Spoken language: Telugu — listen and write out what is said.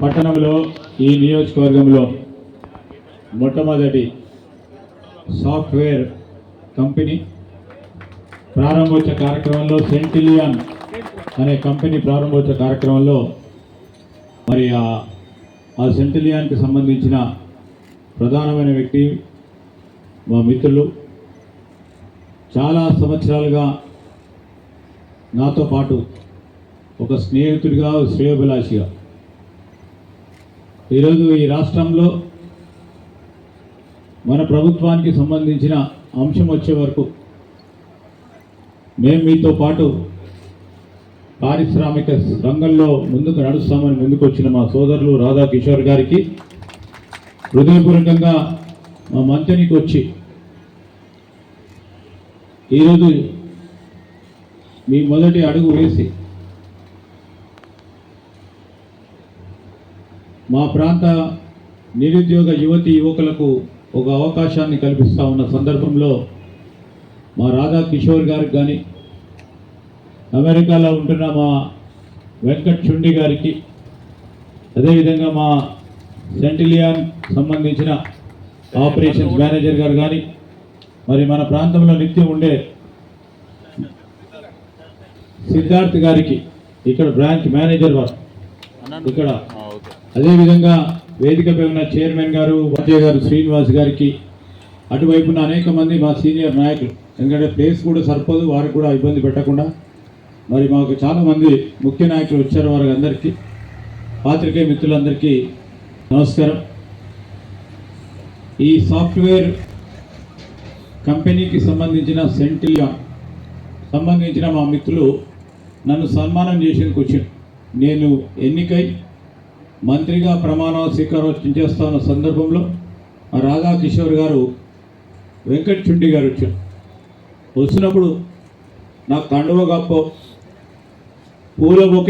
పట్టణంలో ఈ నియోజకవర్గంలో మొట్టమొదటి సాఫ్ట్వేర్ కంపెనీ ప్రారంభోత్సవ కార్యక్రమంలో సెంటిలియన్ అనే కంపెనీ ప్రారంభోత్సవ కార్యక్రమంలో మరి ఆ సెంటిలియన్కి సంబంధించిన ప్రధానమైన వ్యక్తి మా మిత్రులు, చాలా సంవత్సరాలుగా నాతో పాటు ఒక స్నేహితుడిగా, శ్రేయోభిలాషిగా ఈరోజు ఈ రాష్ట్రంలో మన ప్రభుత్వానికి సంబంధించిన అంశం వచ్చే వరకు మేము మీతో పాటు పారిశ్రామిక రంగంలో ముందుకు నడుస్తామని ముందుకు వచ్చిన మా సోదరులు రాధా కిషోర్ గారికి హృదయపూర్వకంగా మా మంత్రికి వచ్చి ఈరోజు మీ మొదటి అడుగు వేసి మా ప్రాంత నిరుద్యోగ యువతి యువకులకు ఒక అవకాశాన్ని కల్పిస్తూ ఉన్న సందర్భంలో మా రాధా కిషోర్ గారికి కానీ, అమెరికాలో ఉంటున్న మా వెంకట్ చుండి గారికి, అదేవిధంగా మా సెంటిలియన్ సంబంధించిన ఆపరేషన్స్ మేనేజర్ గారు కానీ, మరి మన ప్రాంతంలో నిత్యం ఉండే సిద్ధార్థ్ గారికి, ఇక్కడ బ్రాంచ్ మేనేజర్ వారు ఇక్కడ, అదేవిధంగా వేదికపై ఉన్న చైర్మన్ గారు అజయ్ గారు, శ్రీనివాస్ గారికి, అటువైపున అనేక మంది మా సీనియర్ నాయకులు, ఎందుకంటే ప్లేస్ కూడా సరిపోదు, వారికి కూడా ఇబ్బంది పెట్టకుండా మరి మాకు చాలామంది ముఖ్య నాయకులు వచ్చారు. వారికి అందరికీ, పాత్రికేయ మిత్రులందరికీ నమస్కారం. ఈ సాఫ్ట్వేర్ కంపెనీకి సంబంధించిన సెంటిలియన్ సంబంధించిన మా మిత్రులు నన్ను సన్మానం చేసేందుకు వచ్చాను. నేను ఎన్నికై మంత్రిగా ప్రమాణ స్వీకారోత్సవం చేస్తున్న సందర్భంలో రాధా కిషోర్ గారు, వెంకట్ చుండి గారు వచ్చారు. వచ్చినప్పుడు నాకు కండువ గప్ప పూల బొకే